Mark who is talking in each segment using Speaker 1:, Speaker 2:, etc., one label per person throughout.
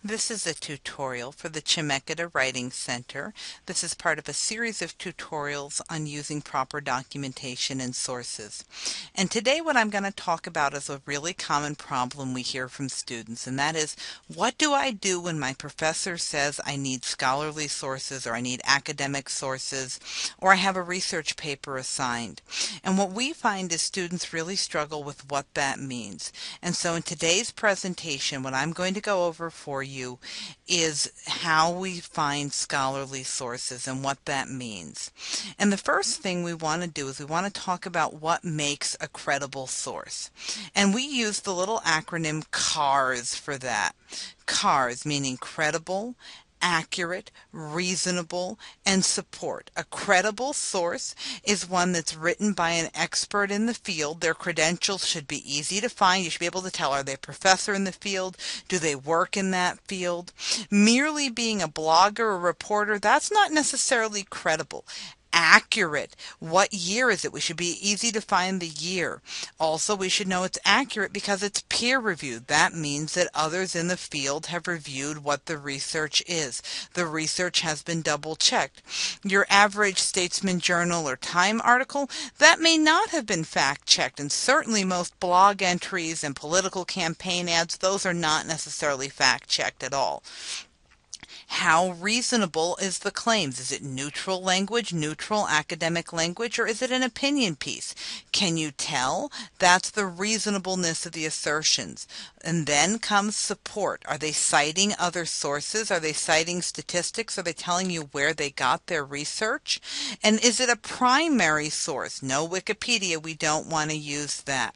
Speaker 1: This is a tutorial for the Chemeketa Writing Center. This is part of a series of tutorials on using proper documentation and sources. And today what I'm going to talk about is a really common problem we hear from students, and that is, what do I do when my professor says I need scholarly sources, or I need academic sources, or I have a research paper assigned? And what we find is students really struggle with what that means. And so in today's presentation, what I'm going to go over for you is how we find scholarly sources and what that means. And the first thing we want to do is we want to talk about what makes a credible source. And we use the little acronym CARS for that. CARS meaning credible, accurate, reasonable, and support. A credible source is one that's written by an expert in the field. Their credentials should be easy to find. You should be able to tell, are they a professor in the field? Do they work in that field? Merely being a blogger or reporter, that's not necessarily credible. Accurate. What year is it? We should be easy to find the year. Also, we should know it's accurate because it's peer reviewed. That means that others in the field have reviewed what the research is. The research has been double checked. Your average Statesman Journal or Time article, that may not have been fact checked, and certainly most blog entries and political campaign ads, those are not necessarily fact checked at all. How reasonable is the claims? Is it neutral language, neutral academic language, or is it an opinion piece? Can you tell? That's the reasonableness of the assertions. And then comes support. Are they citing other sources? Are they citing statistics? Are they telling you where they got their research? And is it a primary source? No Wikipedia, we don't want to use that.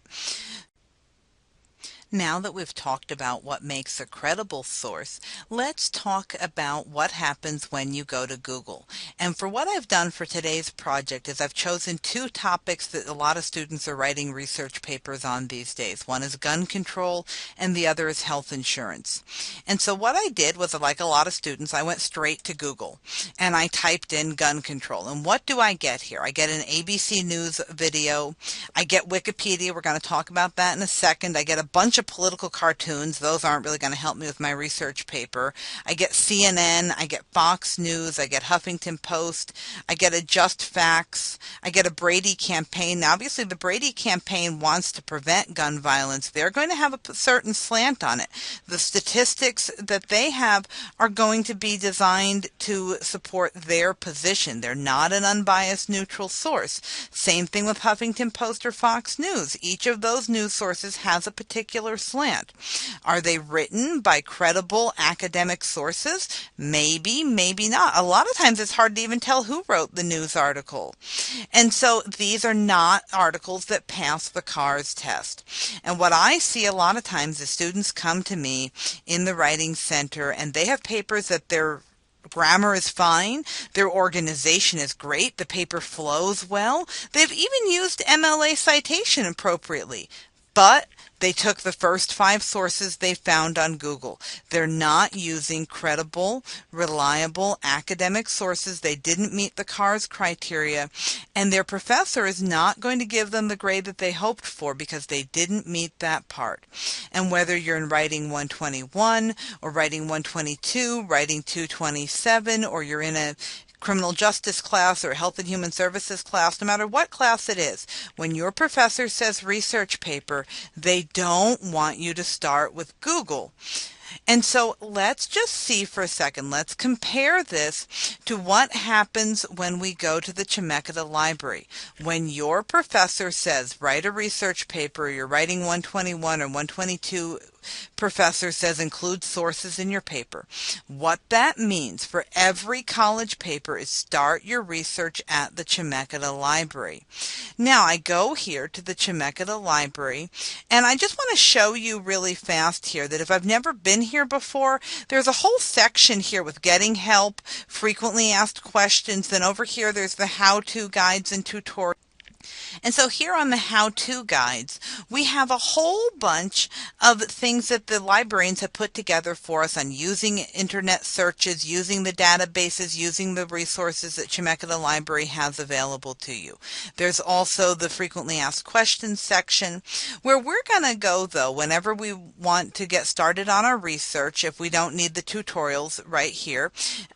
Speaker 1: Now that we've talked about what makes a credible source, let's talk about what happens when you go to Google. And for what I've done for today's project is I've chosen two topics that a lot of students are writing research papers on these days. One is gun control and the other is health insurance. And so what I did was, like a lot of students, I went straight to Google and I typed in gun control. And what do I get here? I get an ABC News video. I get Wikipedia. We're going to talk about that in a second. I get a bunch of political cartoons. Those aren't really going to help me with my research paper. I get CNN, I get Fox News, I get Huffington Post, I get a Just Facts, I get a Brady campaign. Now obviously the Brady campaign wants to prevent gun violence. They're going to have a certain slant on it. The statistics that they have are going to be designed to support their position. They're not an unbiased neutral source. Same thing with Huffington Post or Fox News. Each of those news sources has a particular slant. Are they written by credible academic sources? Maybe, maybe not. A lot of times it's hard to even tell who wrote the news article. And so these are not articles that pass the CARS test. And what I see a lot of times is students come to me in the writing center and they have papers that their grammar is fine, their organization is great, the paper flows well. They've even used MLA citation appropriately. But they took the first 5 sources they found on Google. They're not using credible, reliable academic sources. They didn't meet the CARS criteria, and their professor is not going to give them the grade that they hoped for because they didn't meet that part. And whether you're in writing 121 or writing 122, writing 227, or you're in a criminal justice class or health and human services class, no matter what class it is, when your professor says research paper, they don't want you to start with Google. And so let's just see for a second. Let's compare this to what happens when we go to the Chemeketa library. When your professor says write a research paper, you're writing 121 or 122, professor says include sources in your paper. What that means for every college paper is start your research at the Chemeketa library. Now I go here to the Chemeketa library and I just want to show you really fast here that if I've never been here before, there's a whole section here with getting help, frequently asked questions. Then over here there's the how-to guides and tutorials. And so here on the how-to guides, we have a whole bunch of things that the librarians have put together for us on using internet searches, using the databases, using the resources that Chemeketa Library has available to you. There's also the frequently asked questions section, where we're going to go, though, whenever we want to get started on our research, if we don't need the tutorials right here.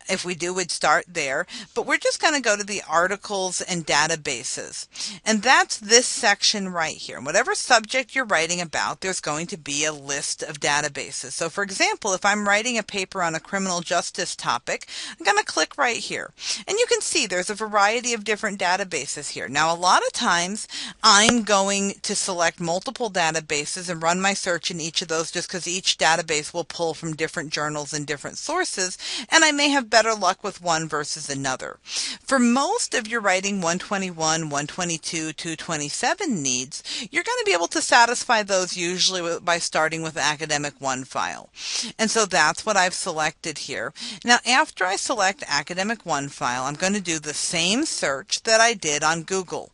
Speaker 1: If we do, we'd start there. But we're just going to go to the articles and databases. And that's this section right here. And whatever subject you're writing about, there's going to be a list of databases. So for example, if I'm writing a paper on a criminal justice topic, I'm going to click right here. And you can see there's a variety of different databases here. Now, a lot of times I'm going to select multiple databases and run my search in each of those just because each database will pull from different journals and different sources, and I may have better luck with one versus another. For most of your writing 121, 122, 227 needs, you're going to be able to satisfy those usually by starting with Academic One file. And so that's what I've selected here. Now, after I select Academic One file, I'm going to do the same search that I did on Google.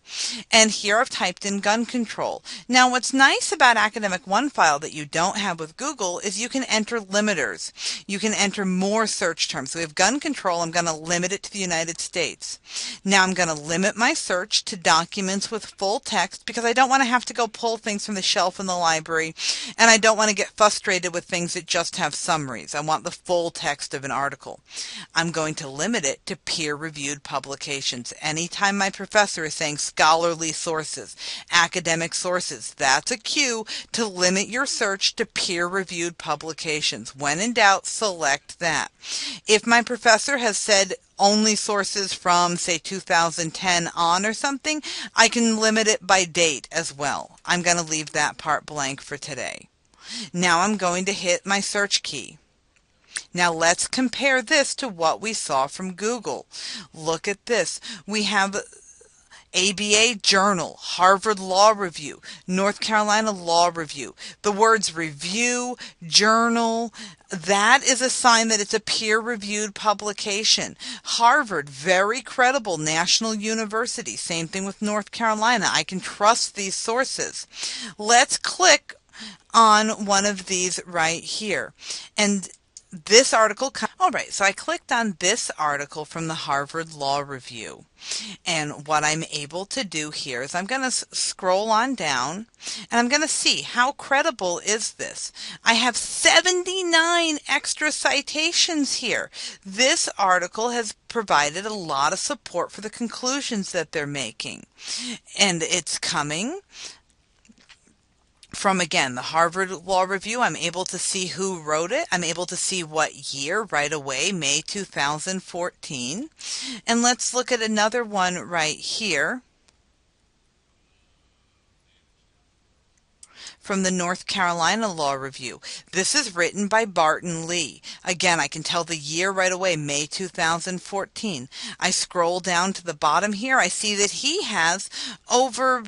Speaker 1: And here I've typed in gun control. Now, what's nice about Academic One file that you don't have with Google is you can enter limiters. You can enter more search terms. So we have gun control. I'm going to limit it to the United States. Now I'm going to limit my search to documents with full text because I don't want to have to go pull things from the shelf in the library, and I don't want to get frustrated with things that just have summaries. I want the full text of an article. I'm going to limit it to peer-reviewed publications. Anytime my professor is saying scholarly sources, academic sources, that's a cue to limit your search to peer-reviewed publications. When in doubt, select that. If my professor has said only sources from, say, 2010 on or something, I can limit it by date as well. I'm going to leave that part blank for today. Now I'm going to hit my search key. Now let's compare this to what we saw from Google. Look at this. We have ABA Journal, Harvard Law Review, North Carolina Law Review. The words review, journal, that is a sign that it's a peer-reviewed publication. Harvard, very credible, national university. Same thing with North Carolina. I can trust these sources. Let's click on one of these right here. And this article, all right, so I clicked on this article from the Harvard Law Review. And what I'm able to do here is I'm going to scroll on down, and I'm going to see how credible is this. I have 79 extra citations here. This article has provided a lot of support for the conclusions that they're making. And it's coming from, again, the Harvard Law Review. I'm able to see who wrote it. I'm able to see what year right away, May 2014. And let's look at another one right here from the North Carolina Law Review. This is written by Barton Lee. Again, I can tell the year right away, May 2014. I scroll down to the bottom here. I see that he has over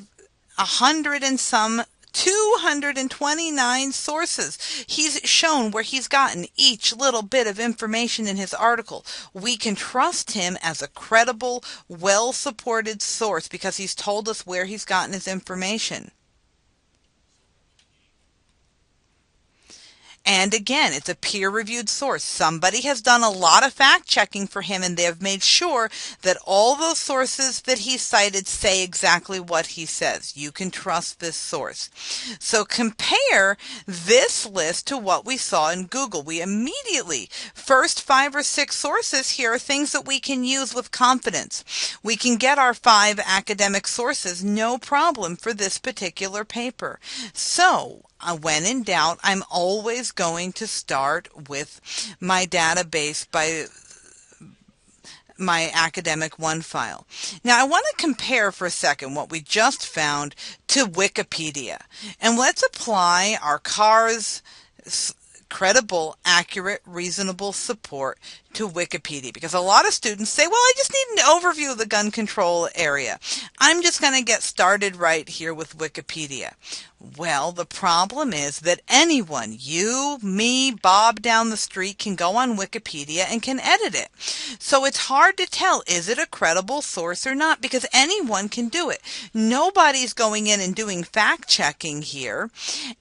Speaker 1: 100 and some 229 sources. He's shown where he's gotten each little bit of information in his article. We can trust him as a credible, well-supported source because he's told us where he's gotten his information. And again, it's a peer-reviewed source. Somebody has done a lot of fact-checking for him, and they have made sure that all those sources that he cited say exactly what he says. You can trust this source. So compare this list to what we saw in Google. We immediately, first 5 or 6 sources here are things that we can use with confidence. We can get our 5 academic sources, no problem, for this particular paper. So when in doubt, I'm always going to start with my database by my Academic One file. Now, I want to compare for a second what we just found to Wikipedia. And let's apply our CARS credible, accurate, reasonable support to Wikipedia, because a lot of students say, well, I just need an overview of the gun control area. I'm just going to get started right here with Wikipedia. Well, the problem is that anyone, you, me, Bob down the street, can go on Wikipedia and can edit it. So it's hard to tell, is it a credible source or not? Because anyone can do it. Nobody's going in and doing fact checking here.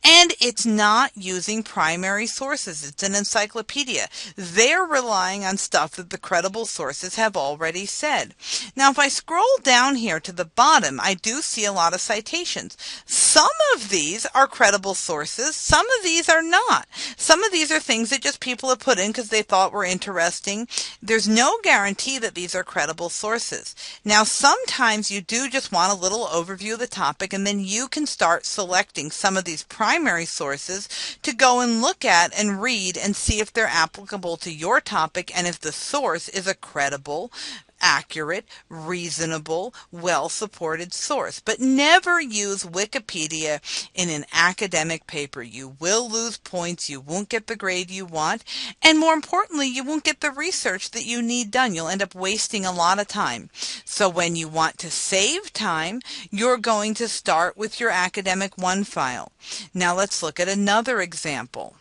Speaker 1: And it's not using primary sources. It's an encyclopedia. They're relying on stuff that the credible sources have already said. Now, if I scroll down here to the bottom, I do see a lot of citations. Some of these are credible sources. Some of these are not. Some of these are things that just people have put in because they thought were interesting. There's no guarantee that these are credible sources. Now, sometimes you do just want a little overview of the topic, and then you can start selecting some of these primary sources to go and look at and read and see if they're applicable to your topic and if the source is a credible, accurate, reasonable, well-supported source. But never use Wikipedia in an academic paper. You will lose points, you won't get the grade you want, and more importantly, you won't get the research that you need done. You'll end up wasting a lot of time. So when you want to save time, you're going to start with your Academic One file. Now let's look at another example.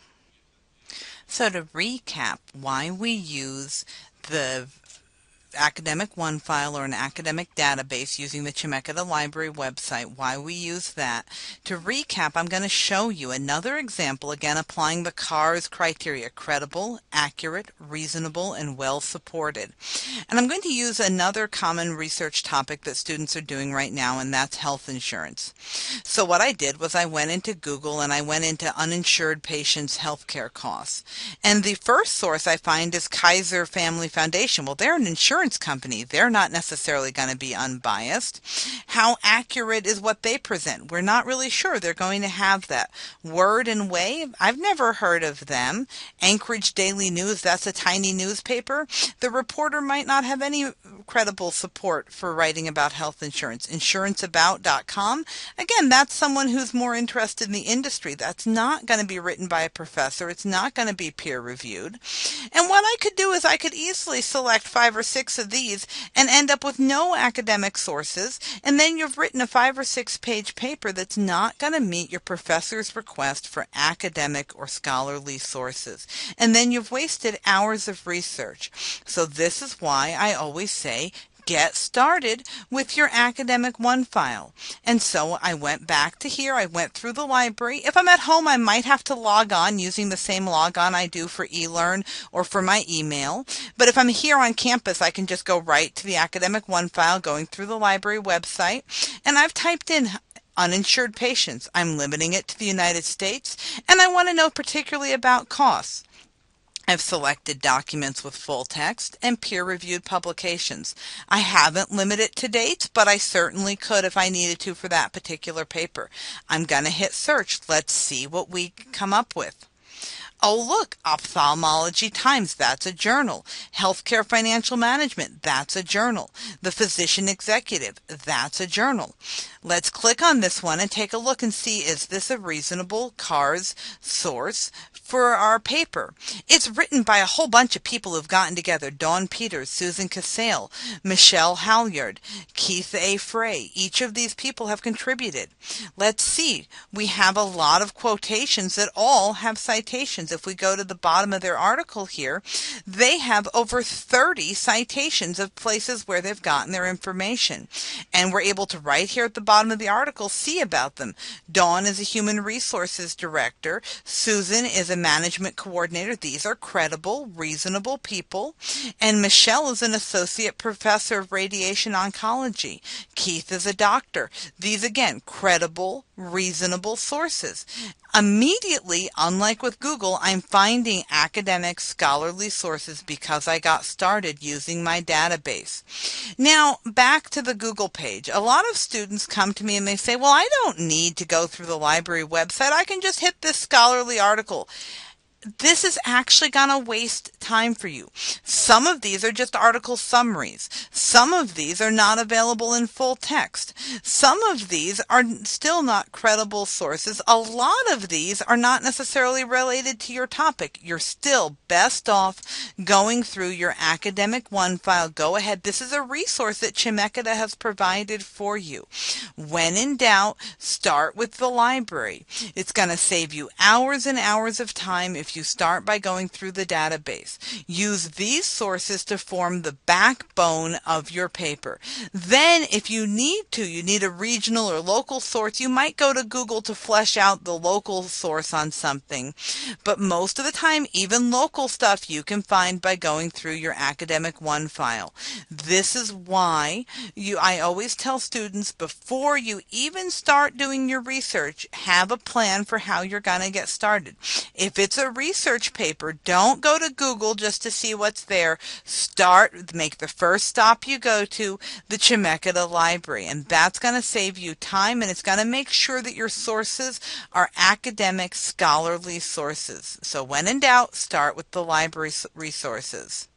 Speaker 1: So to recap why we use the Academic One file or an academic database using the Chemeketa Library website, why we use that. To recap, I'm going to show you another example, again applying the CARS criteria: credible, accurate, reasonable, and well supported. And I'm going to use another common research topic that students are doing right now, and that's health insurance. So what I did was I went into Google and I went into uninsured patients' healthcare costs. And the first source I find is Kaiser Family Foundation. Well, they're an insurance company. They're not necessarily going to be unbiased. How accurate is what they present? We're not really sure they're going to have that. Word and Wave, I've never heard of them. Anchorage Daily News, that's a tiny newspaper. The reporter might not have any credible support for writing about health insurance. Insuranceabout.com, again, that's someone who's more interested in the industry. That's not going to be written by a professor. It's not going to be peer reviewed. And what I could do is I could easily select 5 or 6 of these and end up with no academic sources, and then you've written a 5 or 6 page paper that's not going to meet your professor's request for academic or scholarly sources. And then you've wasted hours of research. So this is why I always say, get started with your Academic One file. And so I went back to here. I went through the library. If I'm at home, I might have to log on using the same logon I do for eLearn or for my email. But if I'm here on campus, I can just go right to the Academic One file, going through the library website. And I've typed in uninsured patients. I'm limiting it to the United States. And I want to know particularly about costs. I've selected documents with full text and peer-reviewed publications. I haven't limited to dates, but I certainly could if I needed to for that particular paper. I'm going to hit search. Let's see what we come up with. Oh, look, Ophthalmology Times, that's a journal. Healthcare Financial Management, that's a journal. The Physician Executive, that's a journal. Let's click on this one and take a look and see, is this a reasonable CARS source for our paper? It's written by a whole bunch of people who've gotten together: Dawn Peters, Susan Cassell, Michelle Halyard, Keith A. Frey. Each of these people have contributed. Let's see. We have a lot of quotations that all have citations. If we go to the bottom of their article here, they have over 30 citations of places where they've gotten their information. And we're able to, right here at the bottom of the article, see about them. Dawn is a human resources director. Susan is a management coordinator. These are credible, reasonable people. And Michelle is an associate professor of radiation oncology. Keith is a doctor. These, again, credible, reasonable sources. Immediately, unlike with Google, I'm finding academic scholarly sources because I got started using my database. Now, back to the Google page. A lot of students come to me and they say, well, I don't need to go through the library website. I can just hit this scholarly article. this is actually going to waste time for you. Some of these are just article summaries. Some of these are not available in full text. Some of these are still not credible sources. A lot of these are not necessarily related to your topic. You're still best off going through your Academic One file. Go ahead. This is a resource that Chemeketa has provided for you. When in doubt, start with the library. It's going to save you hours and hours of time if you start by going through the database. Use these sources to form the backbone of your paper. Then, if you need a regional or local source, you might go to Google to flesh out the local source on something. But most of the time, even local stuff you can find by going through your Academic One file. This is why I always tell students, before you even start doing your research, have a plan for how you're going to get started. If it's a research paper, don't go to Google just to see what's there. Make the first stop you go to the Chemeketa library, and that's going to save you time, and it's going to make sure that your sources are academic, scholarly sources. So when in doubt, start with the library resources.